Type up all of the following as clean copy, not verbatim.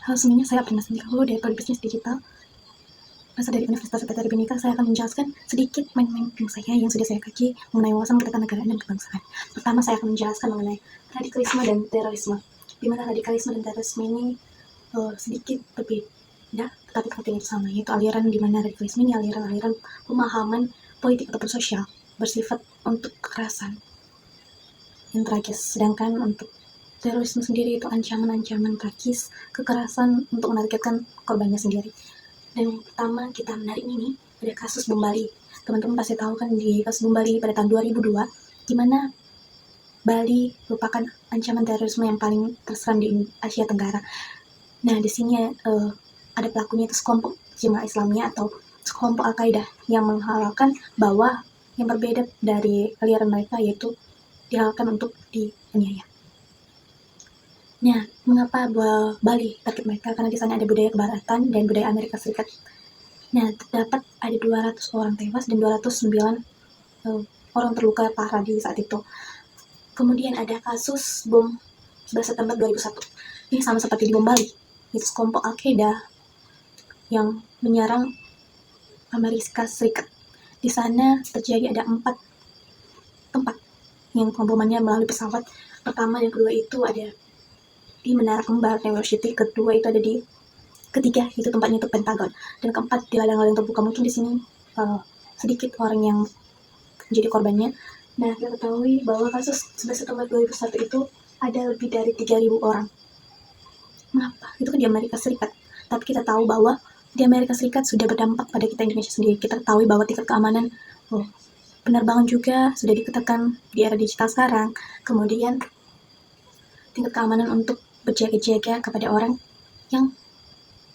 Halo semuanya, saya Prima Sendikahulu dari Prodi Bisnis Digital, berasal dari Universitas Veterinaria Bhinneka. Saya akan menjelaskan sedikit main-main ilmu saya yang sudah saya kaji mengenai wawasan ketatanegaraan dan kebangsaan. Pertama, saya akan menjelaskan mengenai radikalisme dan terorisme. Di mana radikalisme dan terorisme ini sedikit berbeda, tetapi pentingnya sama, yaitu aliran di mana radikalisme ini aliran-aliran pemahaman politik ataupun sosial bersifat untuk kekerasan yang tragis, sedangkan untuk terorisme sendiri itu ancaman-ancaman tragis, kekerasan untuk menargetkan korbannya sendiri. Dan yang pertama kita menarik ini ada kasus bom Bali. Teman-teman pasti tahu kan di kasus bom Bali pada tahun 2002, di mana Bali merupakan ancaman terorisme yang paling terserang di Asia Tenggara. Nah, di sini ada pelakunya itu sekelompok jemaah Islamiyah atau sekelompok Al-Qaeda yang menghalalkan bahwa yang berbeda dari aliran mereka, yaitu dihalalkan untuk dianiaya. Nah, mengapa Bali target mereka? Karena di sana ada budaya kebaratan dan budaya Amerika Serikat. Nah, terdapat ada 200 orang tewas dan 209 orang terluka parah di saat itu. Kemudian ada kasus bom 11 September 2001. Ini sama seperti di bom Bali. Itu kelompok Al-Qaeda yang menyerang Amerika Serikat. Di sana terjadi ada 4 tempat yang pembomannya melalui pesawat. Pertama dan kedua itu ada di Menara Kembar, New York City. Kedua itu ada di ketiga itu tempatnya itu Pentagon, dan keempat di ladang-ladang terbuka. Mungkin di sini sedikit orang yang menjadi korbannya. Nah, kita ketahui bahwa kasus 11 September 2001 itu ada lebih dari 3.000 orang. Mengapa? Itu kan di Amerika Serikat. Tapi kita tahu bahwa di Amerika Serikat sudah berdampak pada kita Indonesia sendiri. Kita ketahui bahwa tingkat keamanan penerbangan juga sudah diketatkan di era digital sekarang. Kemudian tingkat keamanan untuk berjaga-jaga kepada orang yang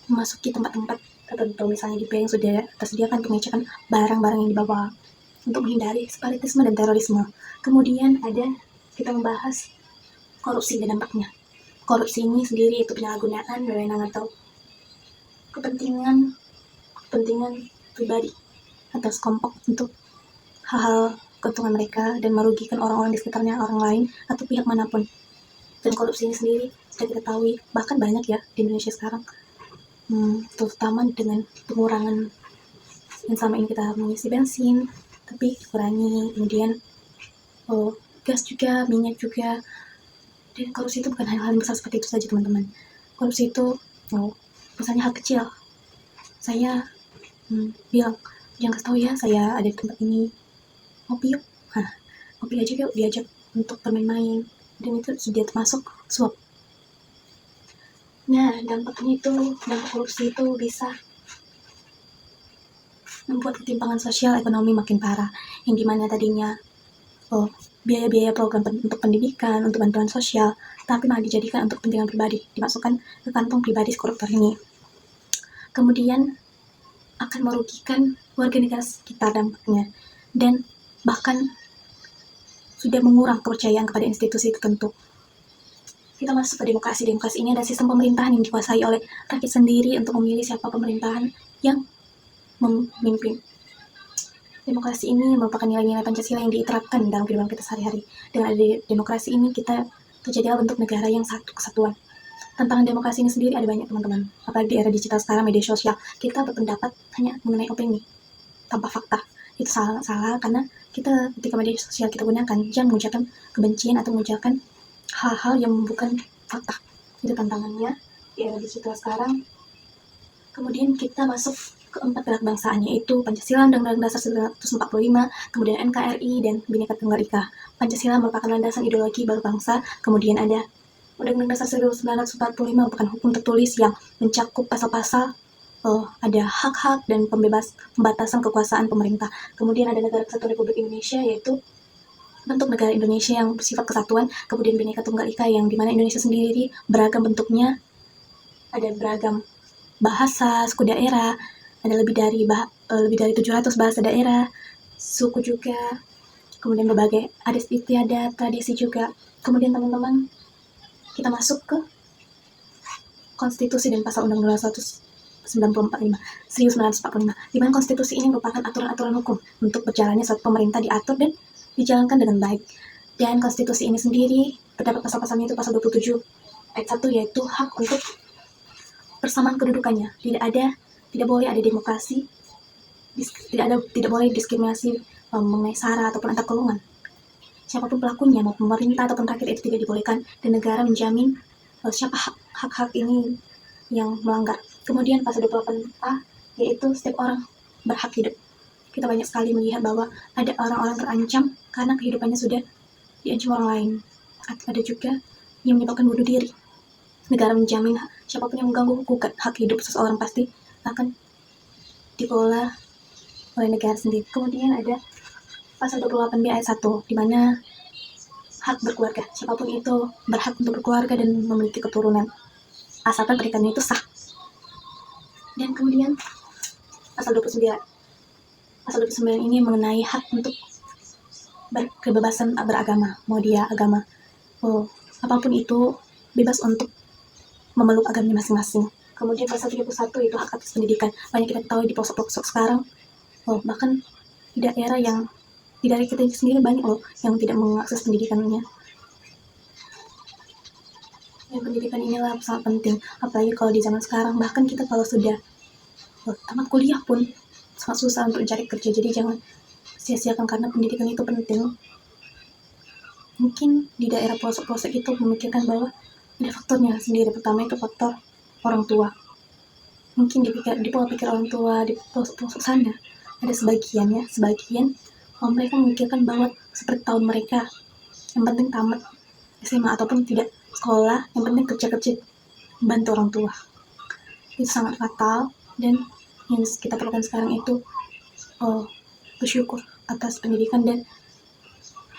memasuki tempat-tempat tertentu, misalnya di bank sudah tersediakan pengecekan barang-barang yang dibawa untuk menghindari separatisme dan terorisme. Kemudian ada kita membahas korupsi dan dampaknya. Korupsi ini sendiri itu penyalahgunaan wewenang atau kepentingan pribadi atau sekelompok untuk hal-hal keuntungan mereka dan merugikan orang-orang di sekitarnya, orang lain atau pihak manapun. Dan korupsi ini sendiri sudah kita ketahui bahkan banyak ya di Indonesia sekarang, terutama dengan pengurangan yang sama ini kita mengisi bensin tapi dikurangi, kemudian gas juga, minyak juga. Dan korupsi itu bukan hal-hal besar seperti itu saja teman-teman. Korupsi itu misalnya hal kecil, saya bilang jangan kasih tahu ya saya ada di tempat ini, ngopi yuk, ngopi aja yuk, diajak untuk bermain-main, dan itu sudah termasuk suap. Nah, dampak korupsi itu bisa membuat ketimpangan sosial ekonomi makin parah, yang dimana tadinya biaya-biaya program untuk pendidikan, untuk bantuan sosial, tapi malah dijadikan untuk kepentingan pribadi, dimasukkan ke kantong pribadi si koruptor ini. Kemudian akan merugikan warga negara sekitar dampaknya, dan bahkan sudah mengurang kepercayaan kepada institusi tertentu. Kita masuk ke demokrasi. Demokrasi ini ada sistem pemerintahan yang dikuasai oleh rakyat sendiri untuk memilih siapa pemerintahan yang memimpin. Demokrasi ini merupakan nilai-nilai Pancasila yang diterapkan dalam kehidupan kita sehari-hari. Dengan ada demokrasi ini, kita terjadilah bentuk negara yang satu kesatuan. Tantangan demokrasi ini sendiri ada banyak teman-teman. Apalagi di era digital sekarang, media sosial, kita berpendapat hanya mengenai opini tanpa fakta. Itu salah karena kita ketika media sosial kita gunakan jangan mengucapkan kebencian atau mengucapkan hal-hal yang bukan fakta. Itu tantangannya di era digital sekarang. Kemudian kita masuk keempat pilar kebangsaan, yaitu Pancasila, Undang-Undang Dasar 1945, kemudian NKRI, dan Bhinneka Tunggal Ika. Pancasila merupakan landasan ideologi baru bangsa. Kemudian ada Undang-Undang Dasar 1945 merupakan hukum tertulis yang mencakup pasal-pasal ada hak-hak dan pembatasan kekuasaan pemerintah. Kemudian ada Negara Kesatuan Republik Indonesia, yaitu bentuk negara Indonesia yang bersifat kesatuan. Kemudian Bhinneka Tunggal Ika, yang dimana Indonesia sendiri beragam bentuknya, ada beragam bahasa, suku daerah, ada lebih dari 700 bahasa daerah, suku juga, kemudian berbagai adat istiadat, tradisi juga. Kemudian teman-teman, kita masuk ke konstitusi dan pasal Undang-Undang 1945, di mana konstitusi ini merupakan aturan-aturan hukum untuk berjalannya suatu pemerintah diatur dan dijalankan dengan baik. Dan konstitusi ini sendiri terdapat pasal-pasalnya itu pasal 27 ayat 1, yaitu hak untuk persamaan kedudukannya. Tidak boleh ada demokrasi, tidak boleh diskriminasi mengenai sara ataupun antar golongan. Siapapun pelakunya, mau pemerintah ataupun rakyat, itu tidak dibolehkan, dan negara menjamin siapa hak-hak ini yang melanggar. Kemudian pasal 28A, yaitu setiap orang berhak hidup. Kita banyak sekali melihat bahwa ada orang-orang terancam karena kehidupannya sudah diancam orang lain. Ada juga yang menyebabkan bunuh diri. Negara menjamin siapapun yang mengganggu hak hidup seseorang pasti akan dikelola oleh negara sendiri. Kemudian ada pasal 28B ayat 1, di mana hak berkeluarga. Siapapun itu berhak untuk berkeluarga dan memiliki keturunan, asalkan pernikahannya itu sah. Dan kemudian pasal 29. Pasal 29 ini mengenai hak untuk kebebasan beragama. Mau dia agama apapun itu, bebas untuk memeluk agamanya masing-masing. Kemudian pasal 31 itu hak atas pendidikan. Banyak kita tahu di pelosok-pelosok sekarang, bahkan di daerah kita sendiri banyak yang tidak mengakses pendidikannya. Dan pendidikan inilah sangat penting, apalagi kalau di zaman sekarang. Bahkan kita kalau sudah tamat kuliah pun sangat susah untuk mencari kerja. Jadi jangan sia-siakan, karena pendidikan itu penting. Mungkin di daerah pelosok-pelosok itu memikirkan bahwa ada faktornya sendiri. Pertama itu faktor orang tua. Mungkin di pola pikir orang tua di pelosok-pelosok sana ada sebagian mereka memikirkan bahwa seperti tahun mereka, yang penting tamat SMA ataupun tidak sekolah, yang penting kerja-kerja bantu orang tua. Itu sangat fatal, dan yang kita perlukan sekarang itu bersyukur atas pendidikan, dan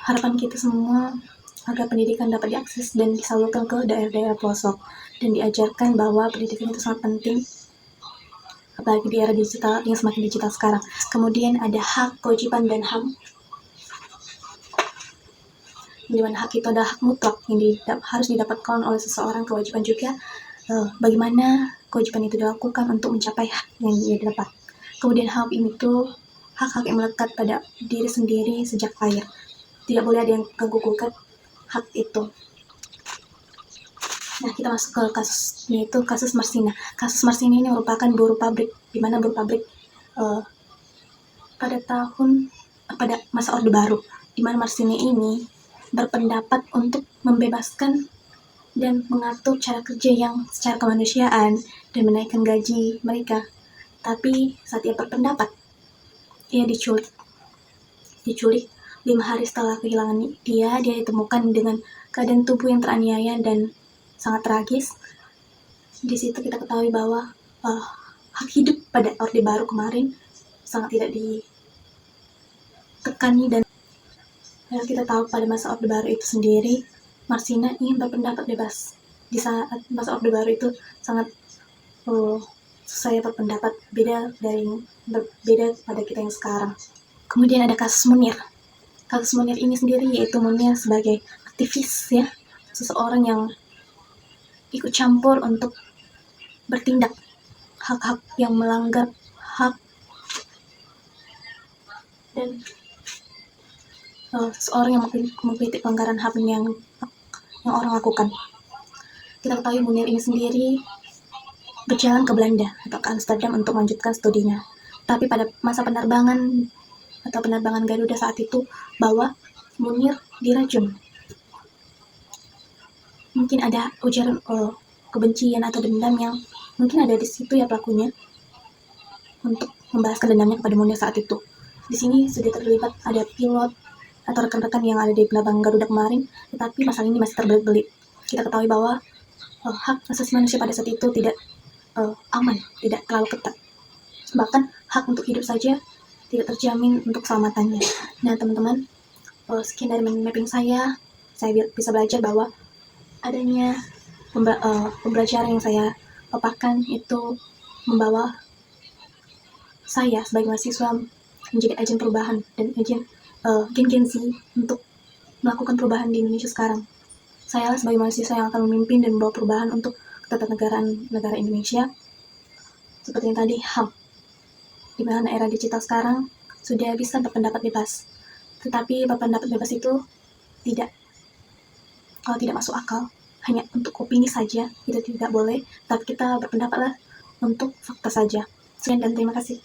harapan kita semua agar pendidikan dapat diakses dan disalurkan ke daerah-daerah pelosok, dan diajarkan bahwa pendidikan itu sangat penting, apalagi di era digital yang semakin digital sekarang. Kemudian ada hak, kewajiban, dan HAM, di mana hak itu adalah hak mutlak yang harus didapatkan oleh seseorang. Kewajiban juga bagaimana kewajiban itu dilakukan untuk mencapai hak yang dia dapat. Kemudian HAM itu hak-hak yang melekat pada diri sendiri sejak lahir. Tidak boleh ada yang ganggu-gugat hak itu. Nah, kita masuk ke kasusnya, itu kasus Marsina. Kasus Marsina ini merupakan buruh pabrik, di mana buruh pabrik pada masa Orde Baru, di mana Marsina ini berpendapat untuk membebaskan dan mengatur cara kerja yang secara kemanusiaan dan menaikkan gaji mereka. Tapi saat ia berpendapat, ia diculik 5 hari setelah kehilangan dia ditemukan dengan keadaan tubuh yang teraniaya dan sangat tragis. Di situ kita ketahui bahwa hak hidup pada Orde Baru kemarin sangat tidak ditekani, dan kita tahu pada masa Orde Baru itu sendiri, Marsina ingin berpendapat bebas. Di saat masa Orde Baru itu sangat saya berpendapat beda pada kita yang sekarang. Kemudian ada kasus Munir. Kasus Munir ini sendiri yaitu Munir sebagai aktivis, ya, seseorang yang ikut campur untuk bertindak hak-hak yang melanggar hak, dan seseorang yang mengkritik pelanggaran HAM yang orang lakukan. Kita ketahui Munir ini sendiri berjalan ke Belanda atau ke Amsterdam untuk melanjutkan studinya. Tapi pada masa penerbangan Garuda saat itu, bahwa Munir diracun. Mungkin ada ujaran kebencian atau dendam yang mungkin ada di situ, ya, pelakunya untuk membalaskan dendamnya kepada Munir saat itu. Di sini sudah terlibat ada pilot atau rekan-rekan yang ada di penerbangan Garuda kemarin, tetapi masalah ini masih terbelit-belit. Kita ketahui bahwa hak asasi manusia pada saat itu tidak aman, tidak terlalu ketat. Bahkan hak untuk hidup saja tidak terjamin untuk keselamatannya. Nah, teman-teman, sekian dari mapping saya bisa belajar bahwa adanya pembelajaran yang saya paparkan itu membawa saya sebagai mahasiswa menjadi agen perubahan dan agen Gen Z untuk melakukan perubahan di Indonesia sekarang. Saya sebagai mahasiswa yang akan memimpin dan membawa perubahan untuk ketatanegaraan negara Indonesia. Seperti yang tadi, HAM, di mana era digital sekarang sudah bisa berpendapat bebas. Tetapi berpendapat bebas itu tidak masuk akal hanya untuk opini saja, itu tidak boleh, tapi kita berpendapatlah untuk fakta saja. Sekian dan terima kasih.